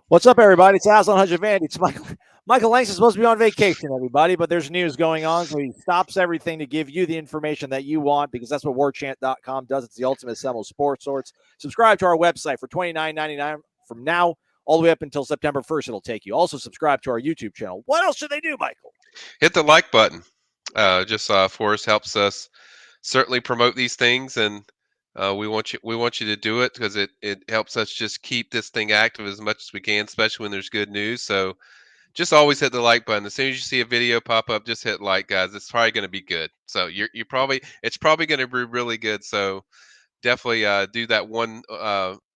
What's up, everybody? It's Aslan Hudjavandi. It's Michael. Michael Lang is supposed to be on vacation, everybody, but there's news going on, so he stops everything to give you the information that you want because that's what Warchant.com does. It's the ultimate Seminoles sports source. Subscribe to our website for $29.99 from now all the way up until September 1st. It'll take you. Also, subscribe to our YouTube channel. What else should they do, Michael? Hit the like button. Just for us helps us certainly promote these things, and we want you to do it because it helps us just keep this thing active as much as we can, especially when there's good news. So just always hit the like button. As soon as you see a video pop up, just hit like, guys. It's probably going to be good. So you probably it's probably going to be really good. So definitely do that one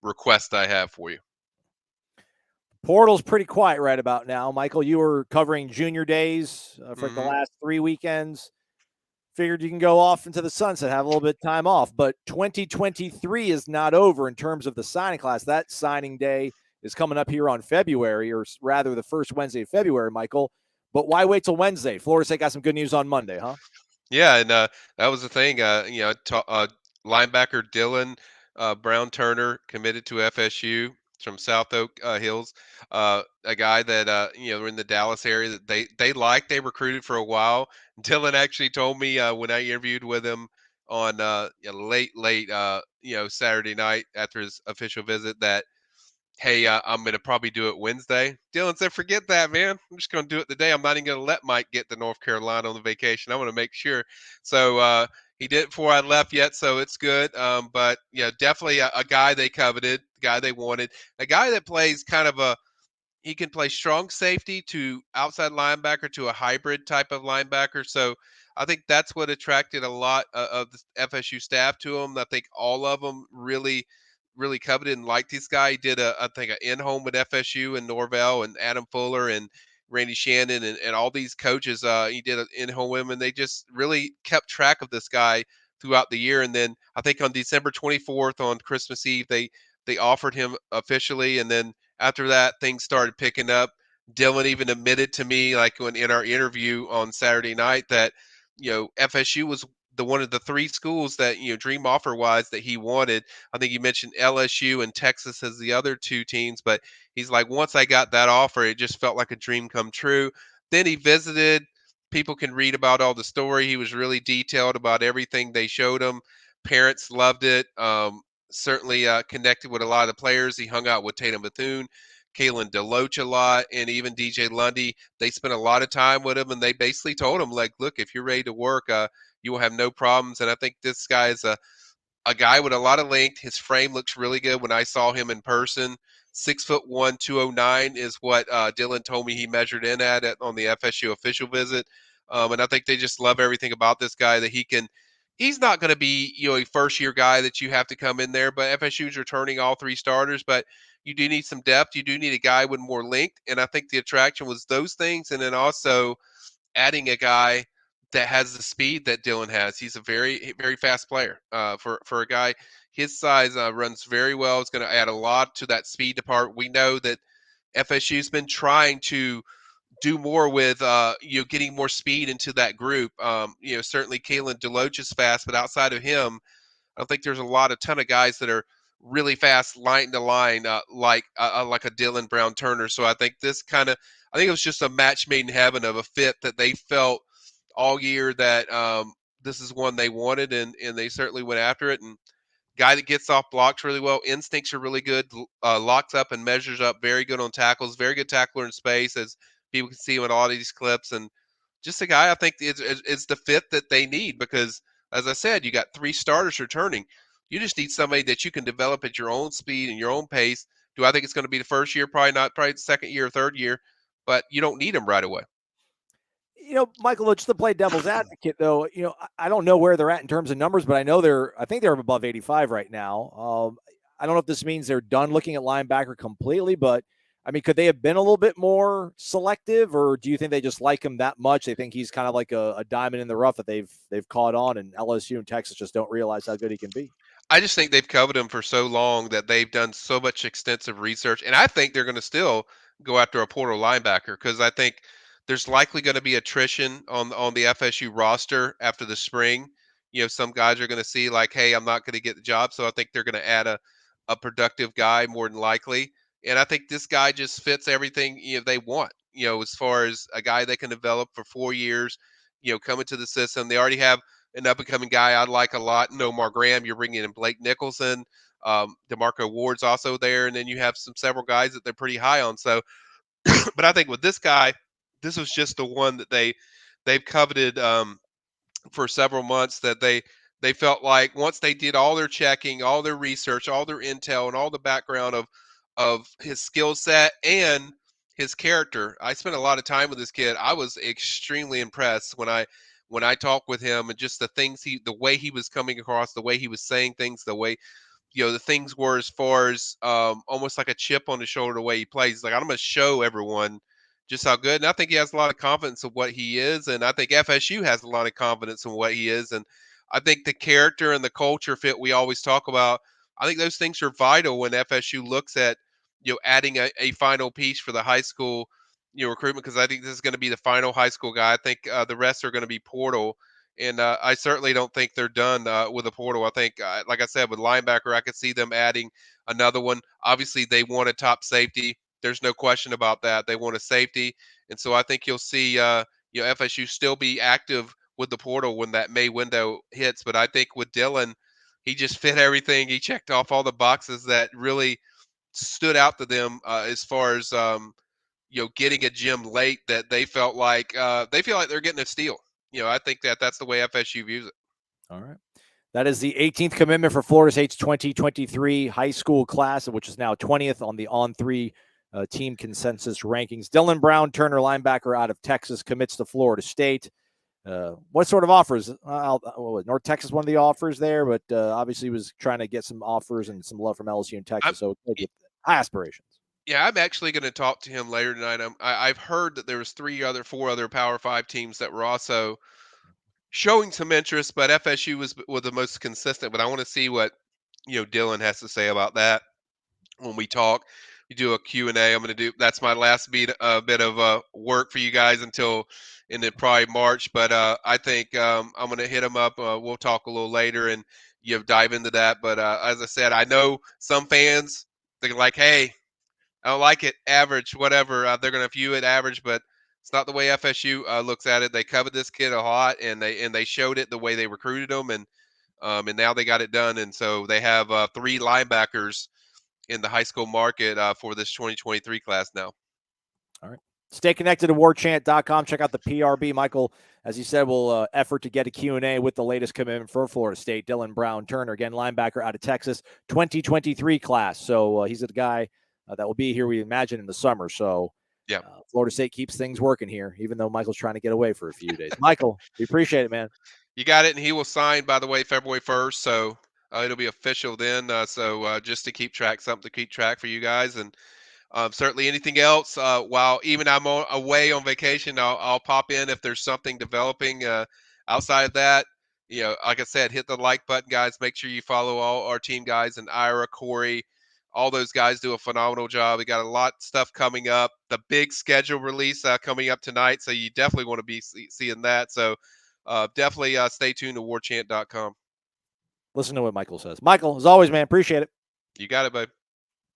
request I have for you. Portal's pretty quiet right about now. Michael, you were covering junior days for the hmm last 3 weekends. Figured you can go off into the sunset, have a little bit of time off. But 2023 is not over in terms of the signing class. That signing day is coming up here on February, or rather the first Wednesday of February, Michael. But why wait till Wednesday? Florida State got some good news on Monday, huh? Yeah, and that was the thing. Linebacker Dylan Brown Turner committed to FSU from South Oak Hills. A guy that in the Dallas area that they liked. They recruited for a while. Dylan actually told me when I interviewed with him on late Saturday night after his official visit that hey, I'm going to probably do it Wednesday. Dylan said, forget that, man. I'm just going to do it today. I'm not even going to let Mike get to North Carolina on the vacation. I want to make sure. So he did it before I left yet, so it's good. But, definitely a guy they coveted, a guy they wanted, a guy that plays kind of he can play strong safety to outside linebacker to a hybrid type of linebacker. So I think that's what attracted a lot of the FSU staff to him. I think all of them really coveted and liked this guy. He did I think an in-home with FSU and Norvell and Adam Fuller and Randy Shannon and all these coaches. He did an in-home with him, and they just really kept track of this guy throughout the year. And then I think on December 24th on Christmas Eve, they offered him officially, and then after that, things started picking up. Dylan even admitted to me, like when in our interview on Saturday night, that FSU was the one of the three schools that dream offer wise that he wanted. I think you mentioned LSU and Texas as the other two teams, but he's like, once I got that offer, it just felt like a dream come true. Then he visited. People can read about all the story. He was really detailed about everything they showed him. Parents loved it. Certainly connected with a lot of the players. He hung out with Tatum Bethune, Kalen DeLoach a lot, and even DJ Lundy. They spent a lot of time with him, and they basically told him, like, look, if you're ready to work, you will have no problems. And I think this guy is a guy with a lot of length. His frame looks really good when I saw him in person. 6'1", 209 is what Dylan told me he measured in at on the FSU official visit. And I think they just love everything about this guy that he can. He's not going to be a first year guy that you have to come in there, but FSU's returning all three starters. But you do need some depth. You do need a guy with more length, and I think the attraction was those things, and then also adding a guy that has the speed that Dylan has. He's a very fast player. For a guy his size, runs very well. It's going to add a lot to that speed department. We know that FSU's been trying to do more with getting more speed into that group. Certainly Kalen DeLoach is fast, but outside of him, I don't think there's a ton of guys that are really fast line to line like a Dylan Brown Turner. So I think it was just a match made in heaven of a fit that they felt all year that this is one they wanted, and they certainly went after it. And guy that gets off blocks really well, instincts are really good, locks up and measures up, very good on tackles, very good tackler in space, as people can see him in all of these clips, and just a guy I think it's the fit that they need because, as I said, you got three starters returning. You just need somebody that you can develop at your own speed and your own pace. Do I think it's going to be the first year? Probably not. Probably the second year or third year, but you don't need them right away. Michael, just to play devil's advocate, though, I don't know where they're at in terms of numbers, but I think they're above 85 right now. I don't know if this means they're done looking at linebacker completely, but I mean, could they have been a little bit more selective, or do you think they just like him that much? They think he's kind of like a diamond in the rough that they've caught on, and LSU and Texas just don't realize how good he can be. I just think they've covered him for so long that they've done so much extensive research, and I think they're going to still go after a portal linebacker because I think there's likely going to be attrition on the FSU roster after the spring. Some guys are going to see like, hey, I'm not going to get the job, so I think they're going to add a productive guy more than likely. And I think this guy just fits everything they want. As far as a guy they can develop for 4 years, coming to the system. They already have an up and coming guy I like a lot. Nomar Graham. You're bringing in Blake Nicholson. DeMarco Ward's also there, and then you have several guys that they're pretty high on. So, but I think with this guy, this was just the one that they've coveted. For several months that they felt like once they did all their checking, all their research, all their intel, and all the background of his skill set and his character. I spent a lot of time with this kid. I was extremely impressed when I talked with him and just the way he was coming across, the way he was saying things, the way the things were as far as almost like a chip on the shoulder the way he plays. Like I'm going to show everyone just how good. And I think he has a lot of confidence in what he is, and I think FSU has a lot of confidence in what he is. And I think the character and the culture fit we always talk about. I think those things are vital when FSU looks at adding a final piece for the high school recruitment, because I think this is going to be the final high school guy. I think the rest are going to be portal. And I certainly don't think they're done with the portal. I think, like I said, with linebacker, I could see them adding another one. Obviously, they want a top safety. There's no question about that. They want a safety, and so I think you'll see FSU still be active with the portal when that May window hits. But I think with Dylan, he just fit everything. He checked off all the boxes that really stood out to them as far as getting a gem late that they feel like they're getting a steal. I think that's the way FSU views it. All right. That is the 18th commitment for Florida State's 2023 high school class, which is now 20th on the On3 team consensus rankings. Dylan Brown Turner, linebacker out of Texas, commits to Florida State. What sort of offers? North Texas, one of the offers there, but obviously was trying to get some offers and some love from LSU and Texas. So with high aspirations. Yeah, I'm actually going to talk to him later tonight. I've heard that there was 4 other Power 5 teams that were also showing some interest, but FSU was the most consistent. But I want to see what Dylan has to say about that when we talk. We do a Q&A. I'm going to do that's my last bit of work for you guys until in the probably March. But I think I'm going to hit him up. We'll talk a little later and dive into that. But as I said, I know some fans they're like, hey, I don't like it. Average, whatever. They're going to view it average, but it's not the way FSU looks at it. They covered this kid a lot, and they showed it the way they recruited him, and now they got it done. And so they have 3 linebackers in the high school market for this 2023 class now. All right. Stay connected to warchant.com. Check out the PRB. Michael, as you said, will effort to get a Q&A with the latest commitment for Florida State. Dylan Brown Turner, again, linebacker out of Texas, 2023 class. So he's a guy that will be here, we imagine, in the summer. So yeah, Florida State keeps things working here, even though Michael's trying to get away for a few days. Michael, we appreciate it, man. You got it, and he will sign, by the way, February 1st. So it'll be official then. So just to keep track, something to keep track for you guys. And certainly anything else, while even I'm away on vacation, I'll pop in if there's something developing outside of that. Like I said, hit the like button, guys. Make sure you follow all our team guys and Ira, Corey. All those guys do a phenomenal job. We got a lot of stuff coming up. The big schedule release coming up tonight, so you definitely want to be seeing that. So definitely stay tuned to warchant.com. Listen to what Michael says. Michael, as always, man, appreciate it. You got it, babe.